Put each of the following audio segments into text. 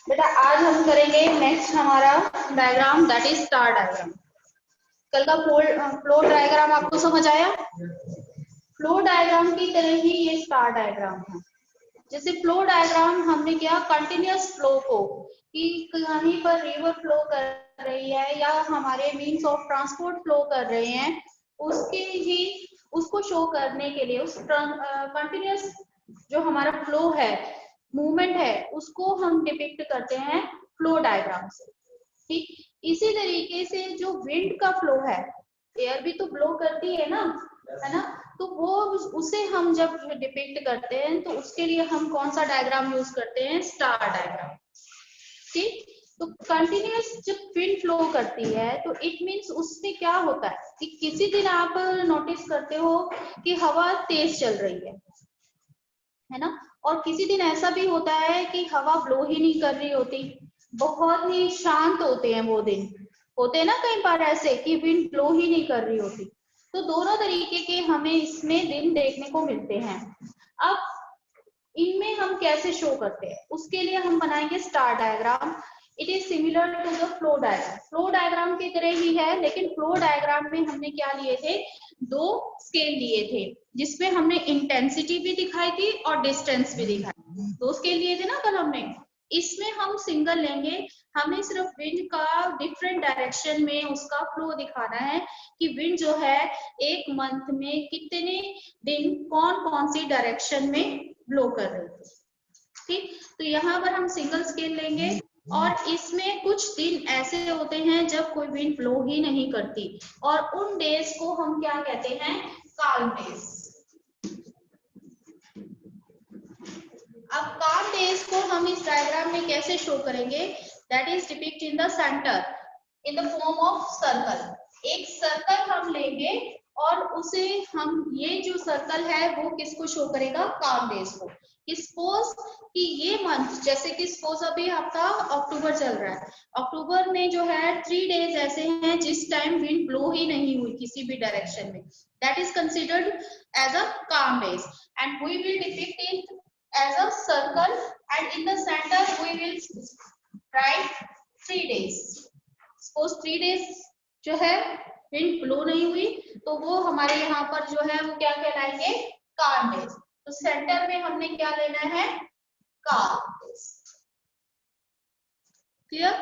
बेटा आज हम करेंगे नेक्स्ट हमारा diagram that is star diagram. कल का फ्लो डायग्राम आपको समझ आया? फ्लो डायग्राम की तरह ही ये स्टार डायग्राम है। जैसे फ्लो डायग्राम हमने क्या कंटिन्यूअस फ्लो को कि कहीं पर रिवर फ्लो कर रही है या हमारे मीन्स ऑफ ट्रांसपोर्ट फ्लो कर रहे हैं, उसके ही उसको शो करने के लिए उस कंटिन्यूअस जो हमारा फ्लो है, मूवमेंट है, उसको हम डिपिक्ट करते हैं फ्लो डायग्राम से। ठीक इसी तरीके से जो विंड का फ्लो है, एयर भी तो ब्लो करती है ना, तो वो उसे हम जब डिपिक्ट करते हैं तो उसके लिए हम कौन सा डायग्राम यूज करते हैं? Star diagram. ठीक, तो कंटिन्यूअस जब विंड फ्लो करती है तो इट मीन्स उसमें क्या होता है कि किसी दिन आप नोटिस करते हो कि हवा तेज चल रही है ना, और किसी दिन ऐसा भी होता है कि हवा ब्लो ही नहीं कर रही होती, बहुत ही शांत होते हैं वो दिन, होते हैं ना कई बार ऐसे कि विंड ब्लो ही नहीं कर रही होती। तो दोनों तरीके के हमें इसमें दिन देखने को मिलते हैं। अब इनमें हम कैसे शो करते हैं, उसके लिए हम बनाएंगे star diagram. It is similar to the flow diagram. Flow diagram की तरह ही है, लेकिन फ्लो डायग्राम में हमने क्या लिए थे? दो स्केल लिए थे, जिसमें हमने इंटेंसिटी भी दिखाई थी और डिस्टेंस भी दिखाई। दो स्केल लिए थे ना कल हमने। इसमें हम सिंगल लेंगे, हमें सिर्फ विंड का डिफरेंट डायरेक्शन में उसका फ्लो दिखाना है कि विंड जो है एक मंथ में कितने दिन कौन कौन सी डायरेक्शन में ब्लो कर रही थी। ठीक, तो यहाँ पर हम सिंगल स्केल लेंगे और इसमें कुछ दिन ऐसे होते हैं जब कोई विंड ब्लो ही नहीं करती, और उन डेज को हम क्या कहते हैं? Calm days. अब काल्म डेज को हम इस डायग्राम में कैसे शो करेंगे? That is depict in the centre in the form of circle. एक सर्कल हम लेंगे और उसे हम, ये जो सर्कल है वो किसको शो करेगा? काल्म डेज को। सपोज कि ये मंथ, जैसे कि सपोज अभी आपका अक्टूबर चल रहा है, अक्टूबर में जो है 3 डेज ऐसे हैं जिस टाइम विंड ब्लो ही नहीं हुई किसी भी डायरेक्शन में, that is considered as a calm days and we will depict it as a circle and in the center we will write 3 days. Suppose 3 days जो है wind blow नहीं हुई, तो वो हमारे यहाँ पर जो है वो क्या कहलाएंगे? calm days। तो सेंटर में हमने क्या लेना है? calm days। क्लियर?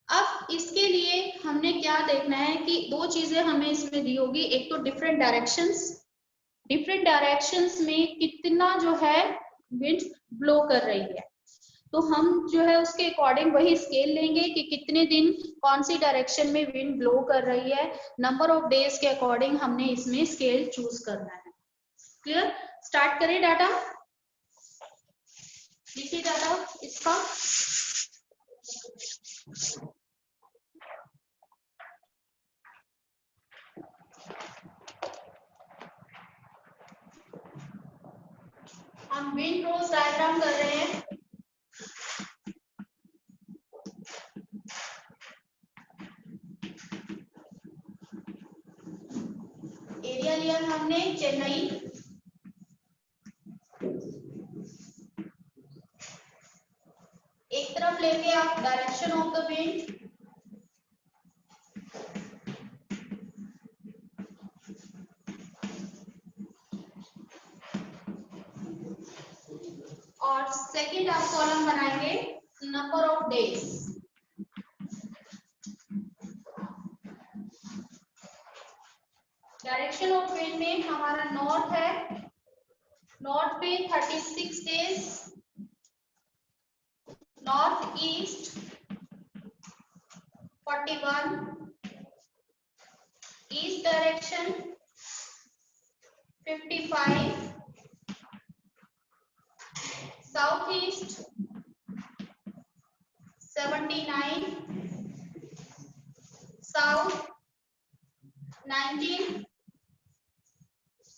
अब इसके लिए हमने क्या देखना है कि दो चीजें हमें इसमें दी होगी। एक तो डिफरेंट डायरेक्शंस में कितना जो है विंड ब्लो कर रही है, तो हम जो है उसके अकॉर्डिंग वही स्केल लेंगे कि कितने दिन कौन सी डायरेक्शन में विंड ब्लो कर रही है। नंबर ऑफ डेज के अकॉर्डिंग हमने इसमें स्केल चूज करना है। क्लियर? स्टार्ट करें डाटा, लिखिए डाटा इसका। हम विंड रोज डायग्राम कर रहे हैं। एरिया लिया हमने चेन्नई, एक तरफ लेंगे आप डायरेक्शन ऑफ द विंड, और सेकंड आप कॉलम बनाएंगे number of days. Direction of wind में हमारा नॉर्थ है, नॉर्थ में 36 days, north east 41, east direction 55, south east 79, south 19,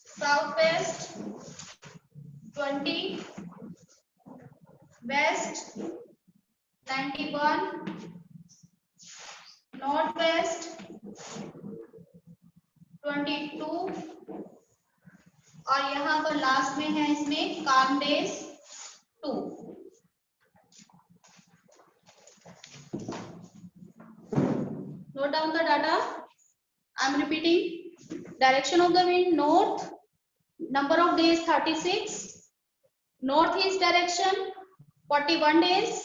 south west 20, west 91, north west 22, और यहाँ पर लास्ट में है इसमें calm days direction of the wind north, number of days 36, north east direction 41 days,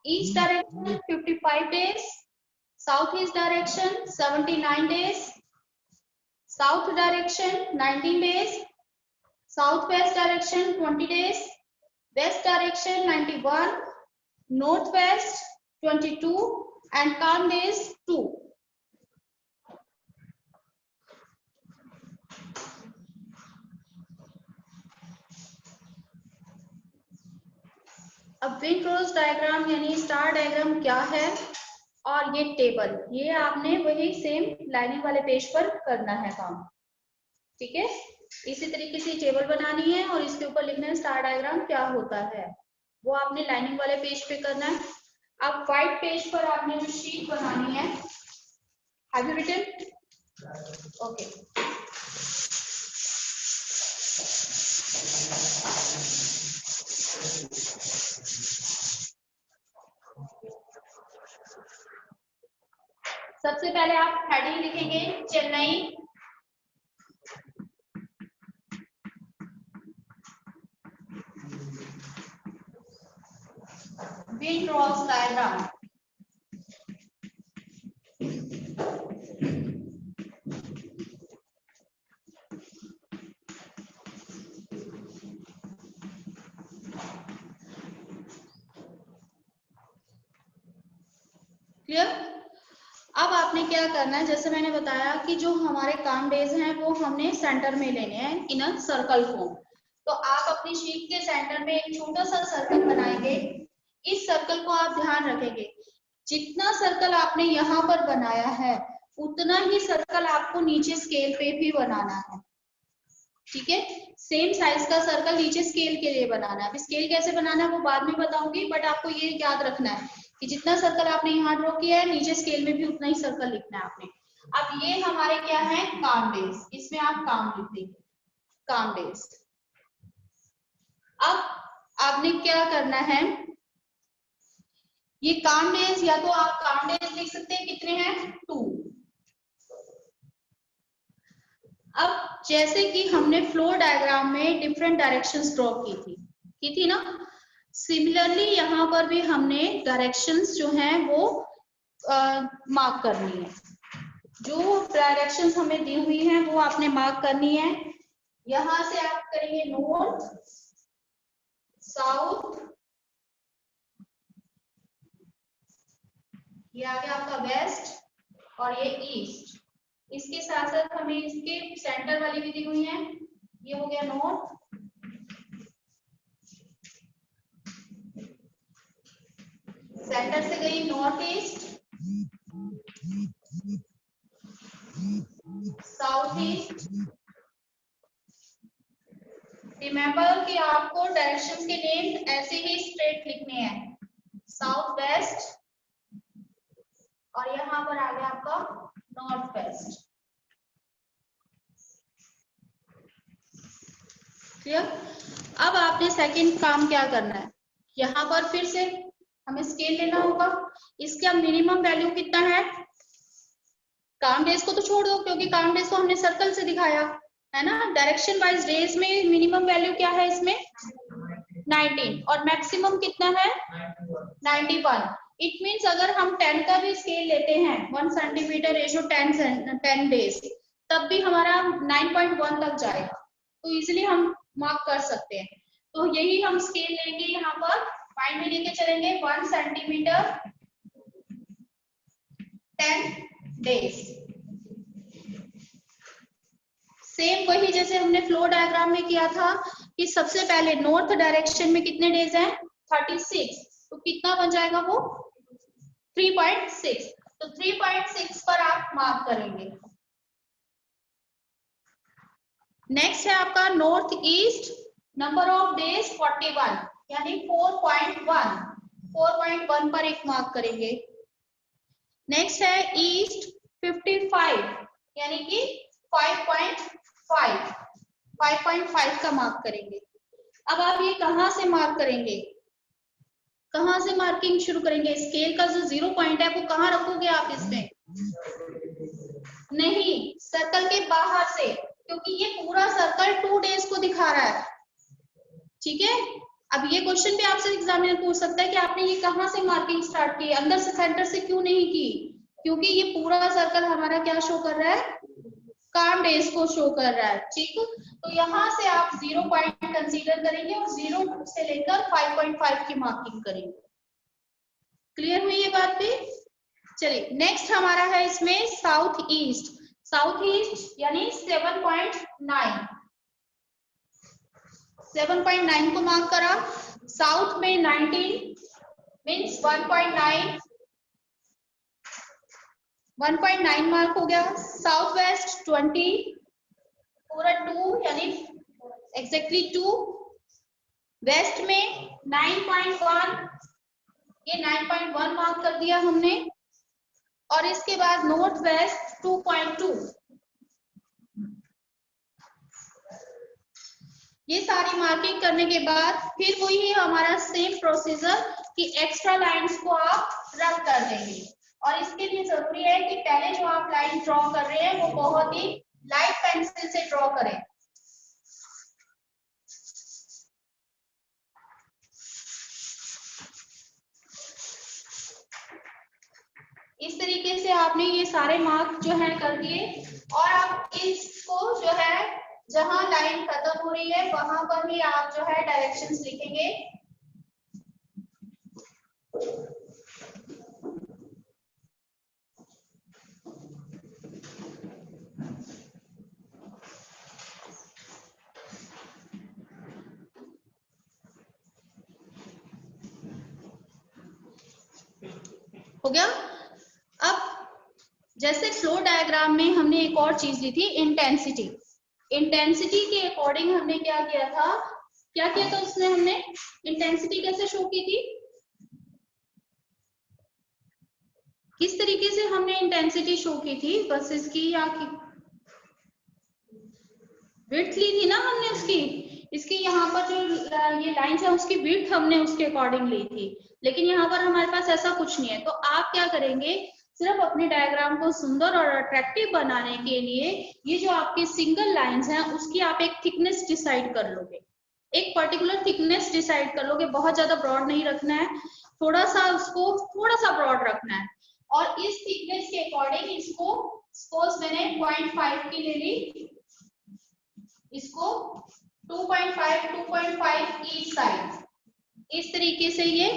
east direction 55 days, southeast direction 79 days, south direction 19 days, southwest direction 20 days, west direction 91, northwest 22 and calm days 2. अब wind रोज diagram यानी star diagram क्या है और ये table, ये आपने वही same lining वाले पेज पर करना है काम, ठीक है। इसी तरीके से टेबल बनानी है और इसके ऊपर लिखना है स्टार डायग्राम क्या होता है, वो आपने लाइनिंग वाले पेज पे करना है। अब व्हाइट पेज पर आपने जो शीट बनानी है, हैव यू रिटन? ओके, सबसे पहले आप हेडिंग लिखेंगे चेन्नई, विंड रोज डायग्राम। क्लियर? अब आपने क्या करना है, जैसे मैंने बताया कि जो हमारे काम डेज हैं वो हमने सेंटर में लेने हैं इन अ सर्कल फॉर्म। तो आप अपनी शीट के सेंटर में एक छोटा सा सर्कल बनाएंगे। इस सर्कल को आप ध्यान रखेंगे, जितना सर्कल आपने यहाँ पर बनाया है उतना ही सर्कल आपको नीचे स्केल पे भी बनाना है, ठीक है। सेम साइज का सर्कल नीचे स्केल के लिए बनाना है। अब स्केल कैसे बनाना है वो बाद में बताऊंगी, बट आपको ये याद रखना है कि जितना सर्कल आपने यहाँ ड्रॉ किया है नीचे स्केल में भी उतना ही सर्कल लिखना है आपने। अब ये हमारे क्या है, काम डेज, इसमें आप काम लिख देंगे, काम डेज। अब आपने क्या करना है, ये काम डेज या तो आप काम डेज लिख सकते हैं, कितने हैं 2। अब जैसे कि हमने फ्लो डायग्राम में डिफरेंट डायरेक्शंस ड्रॉ की थी ना, सिमिलरली यहाँ पर भी हमने डायरेक्शंस जो हैं वो मार्क करनी है। जो डायरेक्शंस हमें दी हुई हैं वो आपने मार्क करनी है। यहां से आप करेंगे नॉर्थ, साउथ, ये आ गया आपका वेस्ट और ये ईस्ट। इसके साथ साथ हमें इसके सेंटर वाली भी दी हुई है, ये हो गया नॉर्थ, सेंटर से गई north east, south east. Remember कि आपको डायरेक्शंस के नेम ऐसे ही स्ट्रेट लिखने हैं, साउथ वेस्ट और यहाँ पर आ गया आपका नॉर्थ वेस्ट। क्लियर? अब आपने सेकंड काम क्या करना है, यहाँ पर फिर से हमें स्केल लेना होगा। इसका मिनिमम वैल्यू कितना है, काम डेज को तो छोड़ दो क्योंकि काम डेज को हमने सर्कल से दिखाया है ना। डायरेक्शन वाइज डेज में मिनिमम वैल्यू क्या है इसमें 19 और मैक्सिमम कितना है 91। इट मींस अगर हम 10 का भी स्केल लेते हैं 1 सेंटीमीटर रेशो 10 डेज, तब भी हमारा 9.1 तक जाएगा, तो इजिली हम मार्क कर सकते हैं। तो यही हम स्केल लेंगे, यहाँ पर माइंड में लेके चलेंगे 1 सेंटीमीटर 10 डेज। सेम वही जैसे हमने फ्लो डायग्राम में किया था कि सबसे पहले नॉर्थ डायरेक्शन में कितने डेज हैं 36, तो कितना बन जाएगा वो 3.6। तो 3.6 पर आप मार्क करेंगे। नेक्स्ट है आपका north east, number of days 41 यानी 4.1, 4.1 पर एक मार्क करेंगे। नेक्स्ट है ईस्ट 55 यानी कि 5.5 का मार्क करेंगे। अब आप ये कहां से मार्क करेंगे, कहां से मार्किंग शुरू करेंगे, स्केल का जो 0 पॉइंट है वो कहां रखोगे आप इसमें, नहीं, सर्कल के बाहर से, क्योंकि ये पूरा सर्कल 2 डेज को दिखा रहा है। ठीक है, अब ये क्वेश्चन भी आपसे एग्जामिनर पूछ सकता है कि आपने ये कहाँ से मार्किंग स्टार्ट की, अंदर से सेंटर से क्यों नहीं की, क्योंकि ये पूरा सर्कल हमारा क्या शो कर रहा है, काम डेज को शो कर रहा है। ठीक, तो यहाँ से आप 0 पॉइंट कंसीडर करेंगे और 0 से लेकर 5.5 की मार्किंग करेंगे। क्लियर हुई ये बात भी? चलिए नेक्स्ट हमारा है इसमें साउथ ईस्ट। साउथ ईस्ट यानी 7.9, 7.9 को मार्क करा। साउथ में 19 मीन्स 1.9, 1.9 मार्क हो गया। साउथ वेस्ट 20 पूरा 2 यानी एग्जैक्टली 2। वेस्ट में 9.1, ये 9.1 मार्क कर दिया हमने। और इसके बाद नॉर्थ वेस्ट 2.2। ये सारी मार्किंग करने के बाद फिर वही हमारा सेम प्रोसीजर कि एक्स्ट्रा लाइंस को आप रब कर देंगे। और इसके लिए जरूरी है कि पहले जो आप लाइन ड्रॉ कर रहे हैं वो बहुत ही लाइट पेंसिल से ड्रॉ करें। इस तरीके से आपने ये सारे मार्क जो है कर दिए। और आप इसको जो है जहां लाइन खत्म हो रही है वहां पर ही आप जो है डायरेक्शंस लिखेंगे। हो गया। अब जैसे फ्लो डायग्राम में हमने एक और चीज ली थी, इंटेंसिटी। इंटेंसिटी के अकॉर्डिंग हमने क्या किया था उसमें हमने इंटेंसिटी कैसे शो की थी, किस तरीके से हमने इंटेंसिटी शो की थी, बस इसकी या की विड्थ ली थी ना हमने उसकी, इसकी यहाँ पर जो ये लाइंस है उसकी विड्थ हमने उसके अकॉर्डिंग ली थी। लेकिन यहाँ पर हमारे पास ऐसा कुछ नहीं है, तो आप क्या करेंगे, सिर्फ अपने डायग्राम को सुंदर और अट्रैक्टिव बनाने के लिए ये जो आपकी सिंगल लाइंस हैं उसकी आप एक थिकनेस डिसाइड कर लोगे, एक पर्टिकुलर थिकनेस डिसाइड कर लोगे। बहुत ज्यादा ब्रॉड नहीं रखना है, थोड़ा सा उसको थोड़ा सा ब्रॉड रखना है। और इस थिकनेस के अकॉर्डिंग इसको सपोज मैंने 0.5 की ले ली, इसको 2.5 ईच साइड, इस तरीके से ये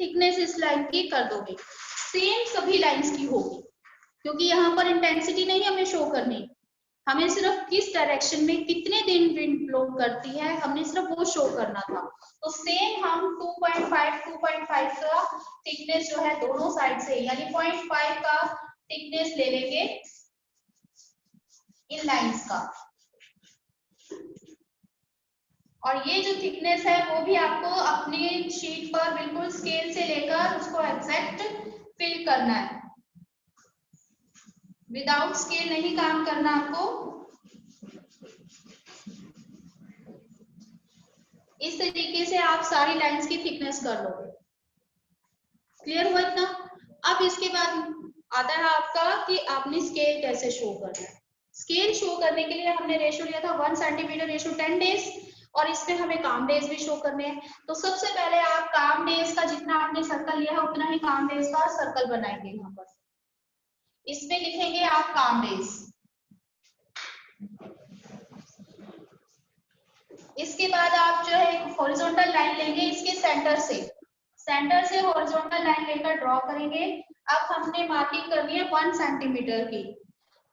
थिकनेस इस लाइन की कर दोगे। सेम सभी लाइंस की होगी, क्योंकि यहाँ पर इंटेंसिटी नहीं हमें शो करनी, हमें सिर्फ किस डायरेक्शन में कितने दिन विंड ब्लो करती है हमने सिर्फ वो शो करना था। तो सेम हम 2.5 का थिकनेस जो है दोनों साइड से यानी 0.5 का थिकनेस ले लेंगे इन लाइंस का। और ये जो थिकनेस है वो भी आपको अपनी शीट पर बिल्कुल स्केल से लेकर उसको एग्जैक्ट फिल करना है, विदाउट स्केल नहीं काम करना आपको। इस तरीके से आप सारी लाइंस की थिकनेस कर लोगे। क्लियर हुआ इतना? अब इसके बाद आता है आपका कि आपने स्केल कैसे शो करना है। स्केल शो करने के लिए हमने रेशो लिया था 1 सेंटीमीटर रेशो 10 डेज, और इसमें हमें काम डेज भी शो करने हैं। तो सबसे पहले आप काम डेज का जितना आपने सर्कल लिया है उतना ही काम डेज का सर्कल बनाएंगे। यहाँ पर इसमें लिखेंगे आप काम डेज। इसके बाद आप जो है एक हॉरिजॉन्टल लाइन लेंगे, इसके सेंटर से हॉरिजॉन्टल लाइन लेकर ड्रॉ करेंगे। अब हमने मार्किंग करनी है 1 सेंटीमीटर की,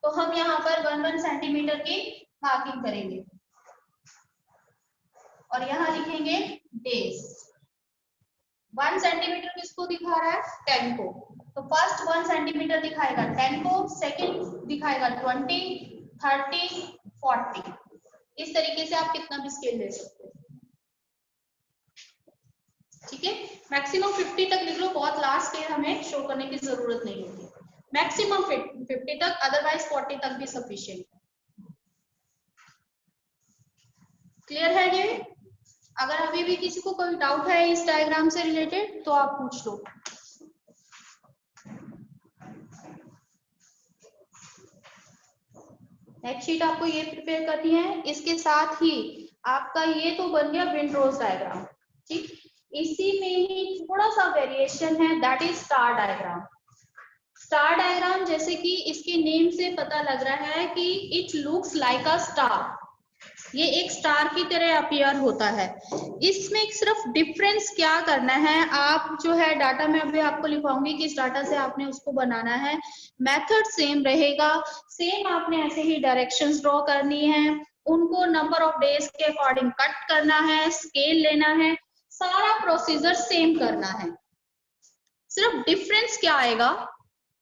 तो हम यहाँ पर 1 सेंटीमीटर की मार्किंग करेंगे और यहाँ लिखेंगे डेज। 1 सेंटीमीटर किसको दिखा रहा है, 10 को, तो फर्स्ट 1 सेंटीमीटर दिखाएगा 10 को, सेकंड दिखाएगा 20, 30, 40। इस तरीके से आप कितना भी स्केल ले सकते हो। ठीक है, मैक्सिमम 50 तक लिख लो, बहुत लास्ट स्केल हमें शो करने की जरूरत नहीं होती, मैक्सिमम 50 तक, अदरवाइज 40 तक भी सफिशिएंट है। क्लियर है ये? अगर अभी भी किसी को कोई डाउट है इस डायग्राम से रिलेटेड तो आप पूछ लो। नेक्स्ट शीट आपको ये प्रिपेयर करनी है। इसके साथ ही आपका ये तो बन गया विंडरोज डायग्राम, ठीक। इसी में ही थोड़ा सा वेरिएशन है, that is star diagram. Star diagram जैसे कि इसके नेम से पता लग रहा है कि it looks like a star, ये एक स्टार की तरह अपीयर होता है। इसमें सिर्फ डिफरेंस क्या करना है, आप जो है डाटा में अभी आपको लिखवाऊंगी किस डाटा से आपने उसको बनाना है। मेथड सेम रहेगा, सेम आपने ऐसे ही डायरेक्शंस ड्रॉ करनी है, उनको नंबर ऑफ डेज के अकॉर्डिंग कट करना है, स्केल लेना है, सारा प्रोसीजर सेम करना है। सिर्फ डिफरेंस क्या आएगा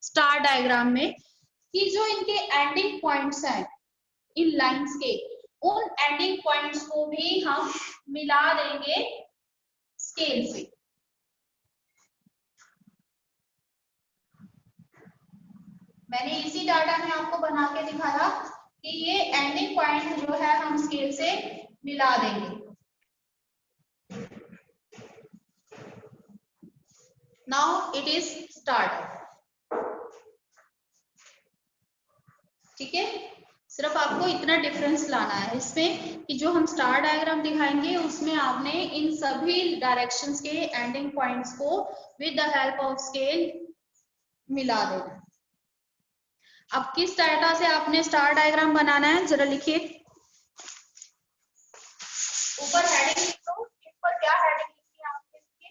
स्टार डायग्राम में कि जो इनके एंडिंग पॉइंट्स हैं इन लाइंस के, उन एंडिंग पॉइंट्स को भी हम मिला देंगे स्केल से। मैंने इसी डाटा में आपको बना के दिखाया कि ये एंडिंग पॉइंट जो है हम स्केल से मिला देंगे। नाउ इट इज स्टार्ट, ठीक है। सिर्फ आपको इतना डिफरेंस लाना है इसमें कि जो हम स्टार डायग्राम दिखाएंगे उसमें आपने इन सभी डायरेक्शंस के एंडिंग पॉइंट्स को with the help of scale मिला देना। अब किस डाटा से आपने स्टार डायग्राम बनाना है जरा लिखिए। ऊपर हेडिंग लिख दो, ऊपर क्या हेडिंग लिखी है आपने इसकी?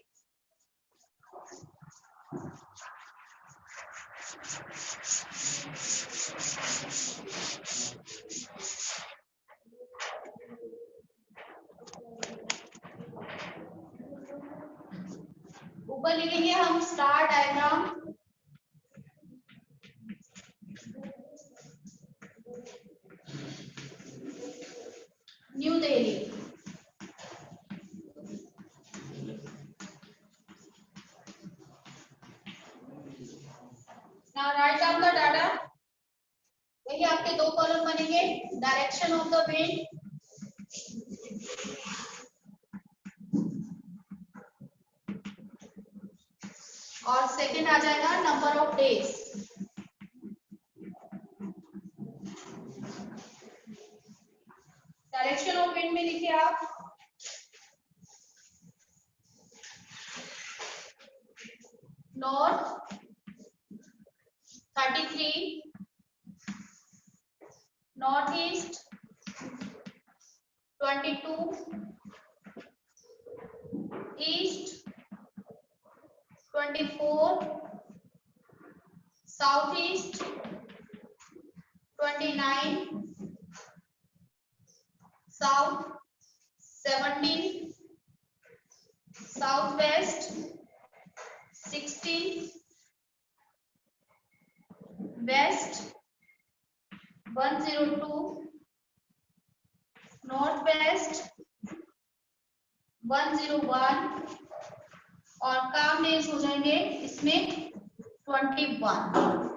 ऊपर लिखेंगे हम star diagram New Delhi. Now write down the data, वही आपके दो कॉलम बनेंगे, डायरेक्शन ऑफ द विंड और सेकंड आ जाएगा number of days. Direction of wind में लिखिए आप north 33, north east 22, east 24, south east 29, south 17, south west 16, west 102, north west 101 और काम डेज हो जाएंगे इसमें 21।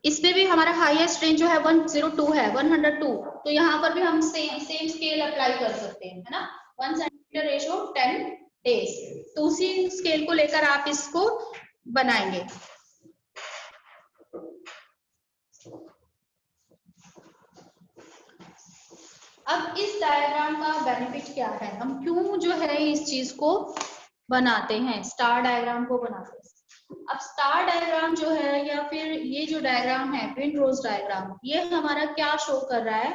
इसमें भी हमारा हाईएस्ट रेंज जो है 102 है, 102, तो यहाँ पर भी हम सेम स्केल अप्लाई कर सकते हैं, है ना। 1 सेंटीमीटर रेशियो 10 डेज, तो उसी स्केल को लेकर आप इसको बनाएंगे। अब इस डायग्राम का बेनिफिट क्या है, हम क्यों जो है इस चीज को बनाते हैं, स्टार डायग्राम को बनाते हैं। अब स्टार डायग्राम जो है या फिर ये जो डायग्राम है विंड रोज डायग्राम, ये हमारा क्या शो कर रहा है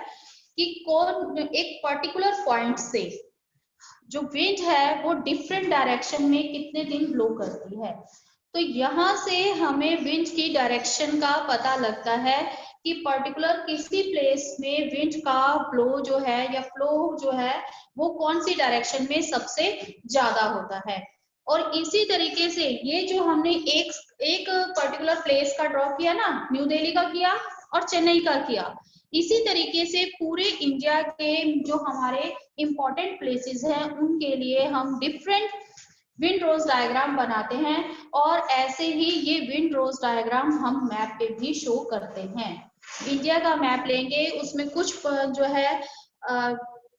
कि कौन एक पर्टिकुलर पॉइंट से जो विंड है वो डिफरेंट डायरेक्शन में कितने दिन ब्लो करती है। तो यहाँ से हमें विंड की डायरेक्शन का पता लगता है कि पर्टिकुलर किसी प्लेस में विंड का ब्लो जो है या फ्लो जो है वो कौन सी डायरेक्शन में सबसे ज्यादा होता है। और इसी तरीके से ये जो हमने एक पर्टिकुलर प्लेस का ड्रॉ किया ना, न्यू दिल्ली का किया और चेन्नई का किया, इसी तरीके से पूरे इंडिया के जो हमारे इंपॉर्टेंट प्लेसेस हैं उनके लिए हम डिफरेंट विंड रोज डायग्राम बनाते हैं और ऐसे ही ये विंड रोज डायग्राम हम मैप पे भी शो करते हैं। इंडिया का मैप लेंगे, उसमें कुछ जो है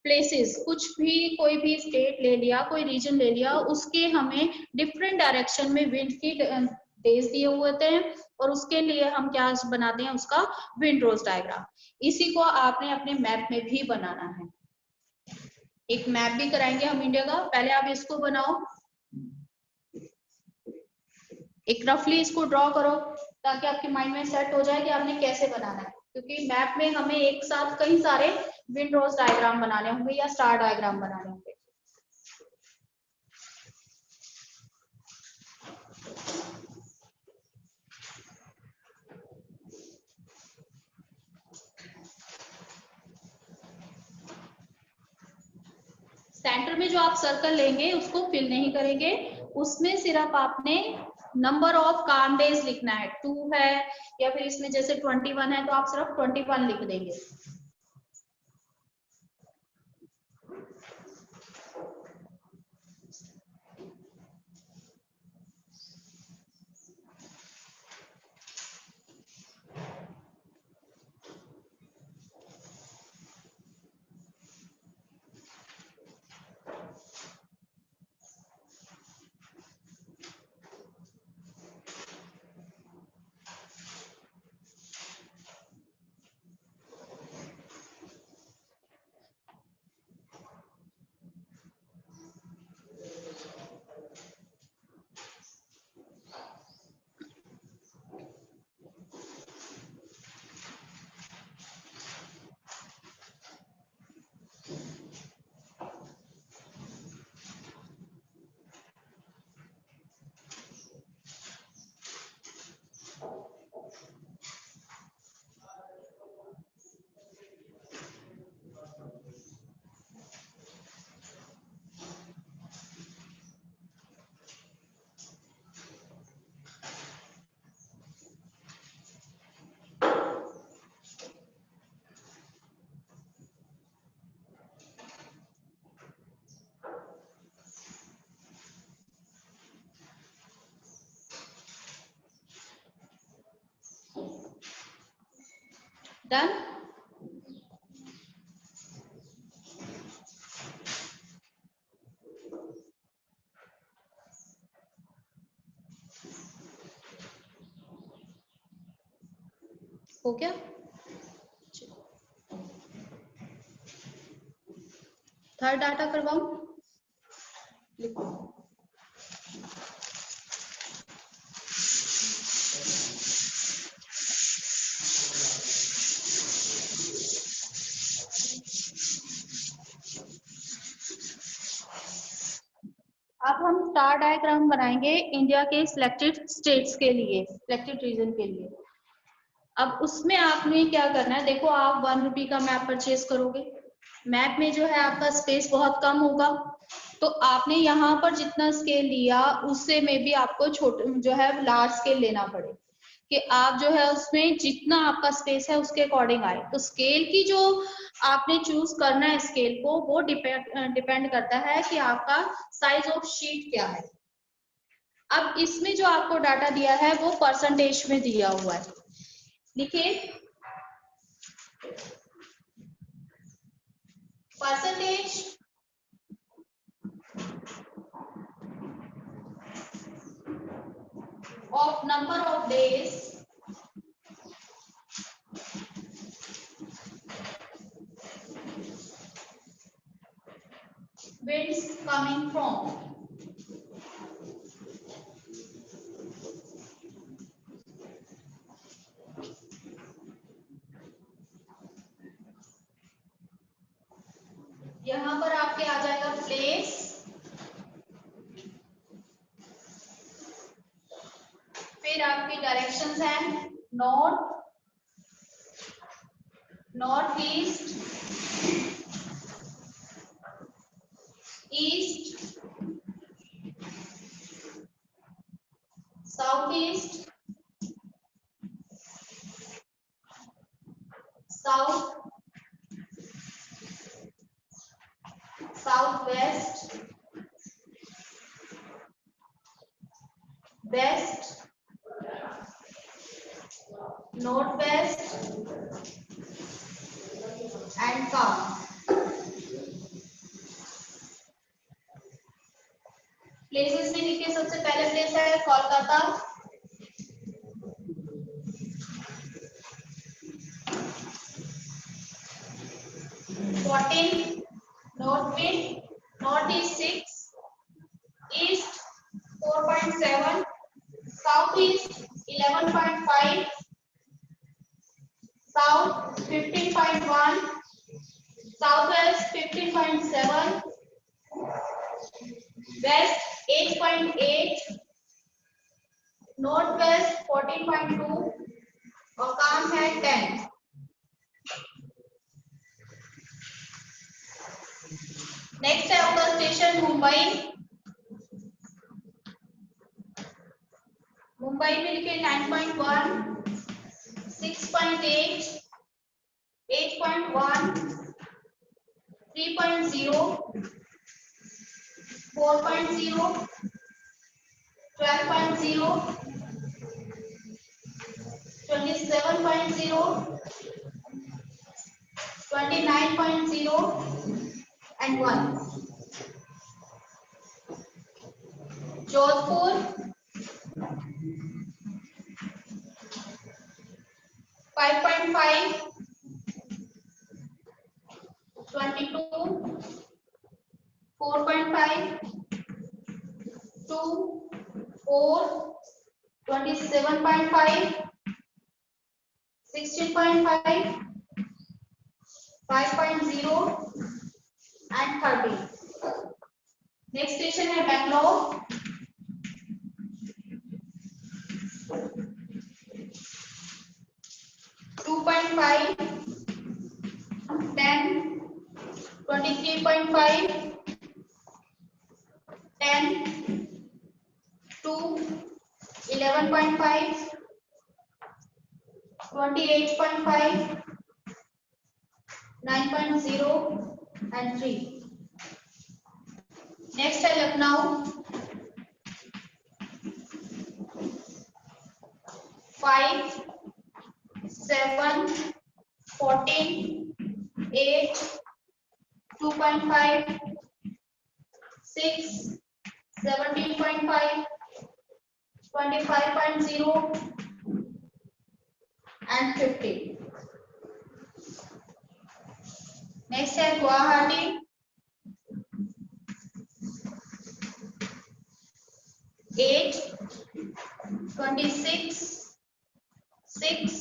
प्लेसेस, कुछ भी कोई भी स्टेट ले लिया, कोई रीजन ले लिया, उसके हमें डिफरेंट डायरेक्शन में विंड की डेज दिए हुए थे और उसके लिए हम क्या बनाते हैं, उसका विंड रोज डायग्राम। इसी को आपने अपने मैप में भी बनाना है। एक मैप भी कराएंगे हम इंडिया का, पहले आप इसको बनाओ, एक रफली इसको ड्रॉ करो ताकि आपके माइंड में सेट हो जाए कि आपने कैसे बनाना है, क्योंकि मैप में हमें एक साथ कई सारे विंड रोज डायग्राम बनाने होंगे या स्टार डायग्राम बनाने होंगे। सेंटर में जो आप सर्कल लेंगे उसको फिल नहीं करेंगे, उसमें सिर्फ आपने नंबर ऑफ काम डेज लिखना है, 2 है या फिर इसमें जैसे 21 है तो आप सिर्फ 21 लिख देंगे। डन। हो गया, थर्ड डाटा करवाऊं, लिखो। अब हम स्टार डायग्राम बनाएंगे इंडिया के सिलेक्टेड स्टेट्स के लिए, सिलेक्टेड रीजन के लिए। अब उसमें आपने क्या करना है, देखो आप 1 रुपी का मैप परचेज करोगे, मैप में जो है आपका स्पेस बहुत कम होगा, तो आपने यहाँ पर जितना स्केल लिया उससे में भी आपको छोटे जो है लार्ज स्केल लेना पड़े कि आप जो है उसमें जितना आपका स्पेस है उसके अकॉर्डिंग आए। तो स्केल की जो आपने चूज करना है स्केल को, वो डिपेंड करता है कि आपका साइज ऑफ शीट क्या है। अब इसमें जो आपको डाटा दिया है वो परसेंटेज में दिया हुआ है, लिखिए percentage of number of days winds coming from, यहां पर आपके आ जाएगा प्लेस, फिर आपकी डायरेक्शंस हैं north, north east, east, south east, south, south west, west, north west and south. Places में देखिए सबसे पहले प्लेस है कोलकाता, नॉर्थ में, north is 6, east 4.7, south east 11.5, south 15.1, south west 15.7, west 8.8, north west 14.2 और काम है 10। नेक्स्ट है आपका स्टेशन मुंबई। मुंबई में लिखे 9.1, 6.8, 8.1, 3.0, 4.0, 12.0, 27.0, 29.0 and 1। Jodhpur 5.5, 22, 4.5, 2, 4, 27.5, 16.5, 5.0 and 30। Next station है बैंगलोर। 2.5, 10, 23.5, 10, 2, 11.5, 28.5, 9.0 and 3। नेक्स्ट है लखनऊ। 5, 7, 14, 8, 2.5, 6, 17.5, 25.0 and 50। नेक्स्ट है गुवाहाटी। 8, 26, 6,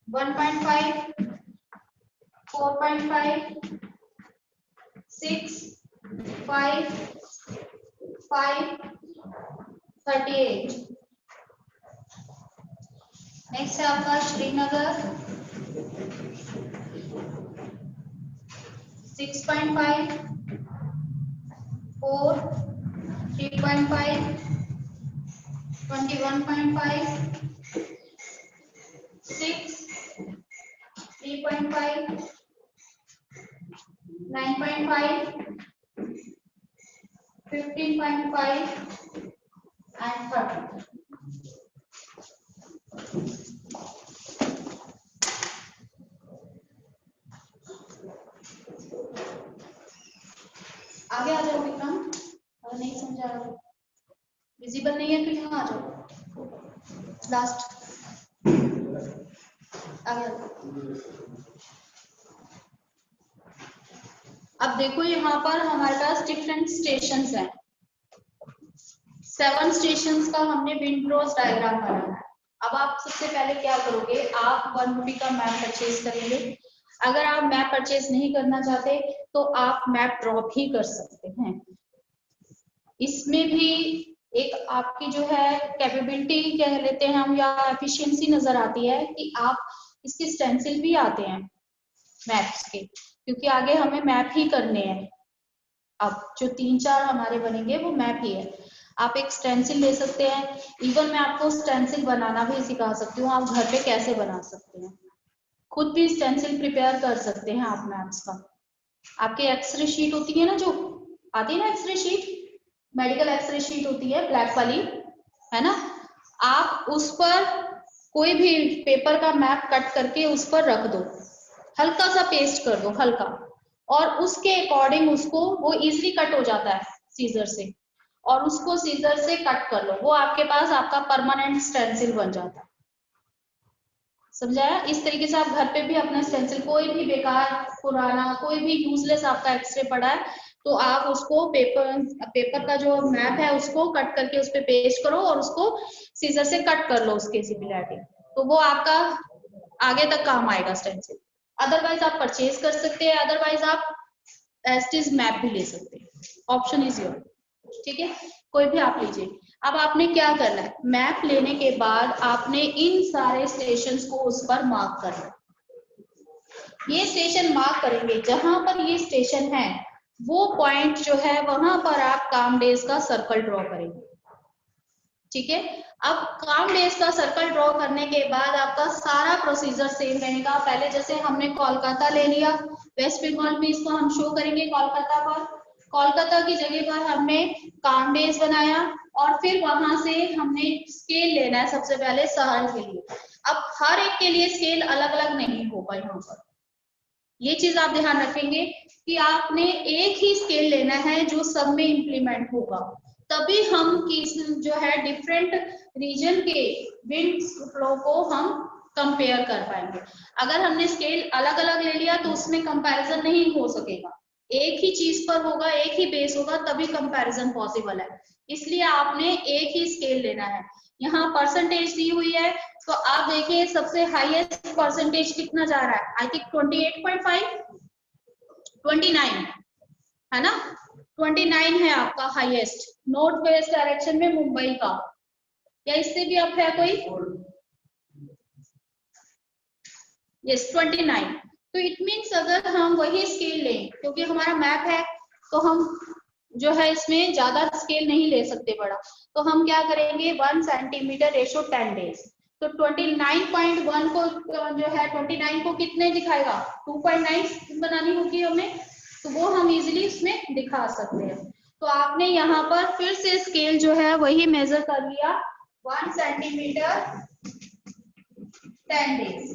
1.5, 4.5, 6, 5, 5, 38। नेक्स्ट है आपका श्रीनगर। 6.5, 4, 3.5, 21.5, 6, 3.5, 9.5, 15.5 and 30। आगे आ जाओ विक्रम, अगर नहीं समझा रहा विजिबल नहीं है तो यहाँ आ जाओ। लास्ट आगे। अब देखो यहाँ पर हमारे पास डिफरेंट स्टेशंस हैं। 7 स्टेशंस का हमने विंड क्रॉस डायग्राम बनाया है। अब आप सबसे पहले क्या करोगे, आप 1 रुपी का मैप परचेज करेंगे। अगर आप मैप परचेज नहीं करना चाहते तो आप मैप ड्रॉप ही कर सकते हैं। इसमें भी एक आपकी जो है कैपेबिलिटी कह लेते हैं हम, या एफिशिएंसी नजर आती है कि आप इसके स्टेंसिल भी आते हैं मैप्स के, क्योंकि आगे हमें मैप ही करने हैं। अब जो 3-4 हमारे बनेंगे वो मैप ही है। आप एक स्टेंसिल ले सकते हैं, इवन मैं आपको स्टेंसिल बनाना भी सिखा सकती हूँ। आप घर पे कैसे बना सकते हैं, खुद भी स्टेंसिल प्रिपेयर कर सकते हैं आप मैप्स का। आपके एक्सरे शीट होती है ना, जो आती है ना X ray sheet, medical X ray sheet होती है ब्लैक वाली, है ना, आप उस पर कोई भी पेपर का मैप कट करके उस पर रख दो, हल्का सा पेस्ट कर दो, हल्का, और उसके अकॉर्डिंग उसको वो इजीली कट हो जाता है सीजर से। और उसको सीजर से कट कर लो, वो आपके पास आपका परमानेंट स्टेंसिल बन जाता है। समझाया? इस तरीके से आप घर पे भी अपना स्टेंसिल, कोई भी बेकार पुराना कोई भी यूजलेस आपका एक्सरे पड़ा है तो आप उसको पेपर का जो मैप है उसको कट करके उस पर पेस्ट करो और उसको सीजर से कट कर लो उसके सिमिलैरिटी, तो वो आपका आगे तक काम आएगा स्टेंसिल। अदरवाइज आप परचेज कर सकते हैं, अदरवाइज आप एस्टिज मैप भी ले सकते हैं, ऑप्शन इज योर। ठीक है, कोई भी आप लीजिए। अब आपने क्या करना है, मैप लेने के बाद आपने इन सारे स्टेशंस को उस पर मार्क करना है। ये स्टेशन मार्क करेंगे, जहां पर ये स्टेशन है वो पॉइंट जो है वहां पर आप काम डेज का सर्कल ड्रॉ करेंगे। ठीक है, अब काम डेज का सर्कल ड्रॉ करने के बाद आपका सारा प्रोसीजर सेम रहेगा। पहले जैसे हमने कोलकाता ले लिया, वेस्ट बंगाल में इसको हम शो करेंगे कोलकाता पर, कोलकाता की जगह पर हमने काम डेज बनाया और फिर वहां से हमने स्केल लेना है सबसे पहले शहर के लिए। अब हर एक के लिए स्केल अलग अलग नहीं होगा यहाँ पर, ये चीज आप ध्यान रखेंगे कि आपने एक ही स्केल लेना है जो सब में इंप्लीमेंट होगा, तभी हम किस जो है डिफरेंट रीजन के विंड फ्लो को हम कंपेयर कर पाएंगे। अगर हमने स्केल अलग अलग ले लिया तो उसमें कंपैरिजन नहीं हो सकेगा, एक ही चीज पर होगा, एक ही बेस होगा, तभी कंपैरिजन पॉसिबल है। इसलिए आपने एक ही स्केल लेना है। यहाँ परसेंटेज दी हुई है तो आप देखिए सबसे हाईएस्ट परसेंटेज कितना जा रहा है, आई थिंक 28.5 29 है ना, 29 है आपका हाईएस्ट नॉर्थ वेस्ट डायरेक्शन में मुंबई का, या इससे भी अप है कोई? यस 29। तो इट मीन्स अगर हम वही स्केल लें, क्योंकि हमारा मैप है तो हम जो है इसमें ज्यादा स्केल नहीं ले सकते बड़ा, तो हम क्या करेंगे 1 सेंटीमीटर रेशो 10 डेज, तो 29.1 को जो है 29 को कितने दिखाएगा 2.9 बनानी होगी हमें, तो वो हम इजीली इसमें दिखा सकते हैं। तो आपने यहाँ पर फिर से स्केल जो है वही मेजर कर लिया 1 सेंटीमीटर 10 डेज।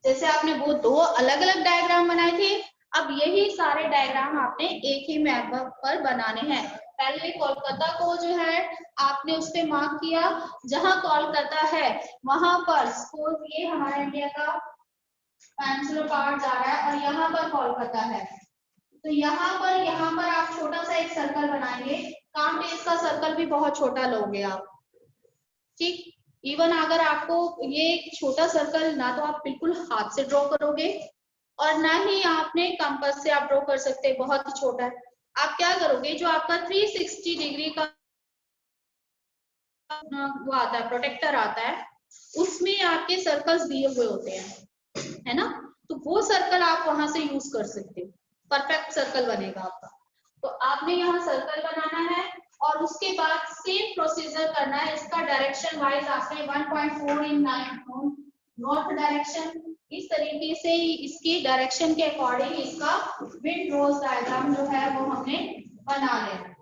जैसे आपने वो दो अलग अलग डायग्राम बनाए थे, अब यही सारे डायग्राम आपने एक ही मैप पर बनाने हैं। पहले कोलकाता को जो है आपने उस पे मार्क किया, जहां कोलकाता है वहां पर सपोज ये हमारा इंडिया का पेनिनसुलर पार्ट जा रहा है और यहाँ पर कोलकाता है, तो यहाँ पर आप छोटा सा एक सर्कल बनाएंगे, काम बेस का सर्कल भी बहुत छोटा लोगे आप। ठीक, इवन अगर आपको ये छोटा सर्कल ना तो आप बिल्कुल हाथ से ड्रॉ करोगे और ना ही आपने कंपास से आप ड्रॉ कर सकते हैं, बहुत ही छोटा है। आप क्या करोगे, जो आपका 360 डिग्री का वो आता है प्रोटेक्टर आता है, उसमें आपके सर्कल्स दिए हुए होते हैं, है ना, तो वो सर्कल आप वहां से यूज कर सकते हो, परफेक्ट सर्कल बनेगा आपका। तो आपने यहाँ सर्कल बनाना है और उसके बाद सेम प्रोसीजर करना है, इसका डायरेक्शन वाइज आपने 1.4 इन नॉर्थ डायरेक्शन, इस तरीके से इसकी डायरेक्शन के अकॉर्डिंग इसका विंड रोज डायग्राम जो है वो हमने बना लेना।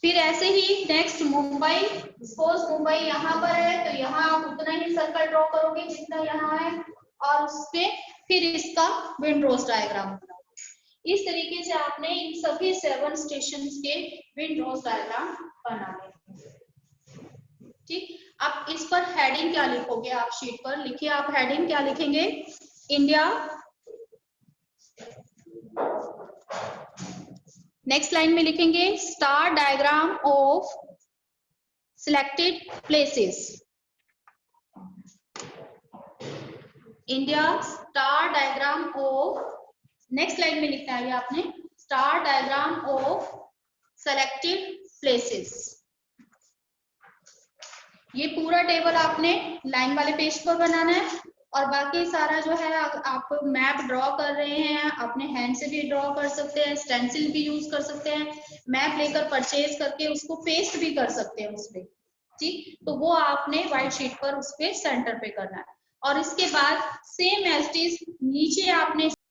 फिर ऐसे ही नेक्स्ट मुंबई, सपोज मुंबई यहाँ पर है तो यहाँ आप उतना ही सर्कल ड्रॉ करोगे जितना यहाँ है और उसपे फिर इसका विंड रोज डायग्राम बनाओगे। इस तरीके से आपने इन सभी 7 स्टेशंस के विंड रोज डायग्राम बनाने। ठीक, अब इस पर हेडिंग क्या लिखोगे, आप शीट पर लिखिए, आप हेडिंग क्या लिखेंगे, इंडिया, नेक्स्ट लाइन में लिखेंगे star diagram of selected places, India star diagram of, next line में लिखना है आपने star diagram of selected places. ये पूरा टेबल आपने लाइन वाले पेज पर बनाना है और बाकी सारा जो है आप मैप ड्रॉ कर रहे हैं अपने हैंड से भी ड्रॉ कर सकते हैं, स्टेंसिल भी यूज कर सकते हैं, मैप लेकर परचेज करके उसको पेस्ट भी कर सकते हैं उस पे। ठीक, तो वो आपने व्हाइट शीट पर उस पे सेंटर पे करना है और इसके बाद सेम एज इट इज नीचे आपने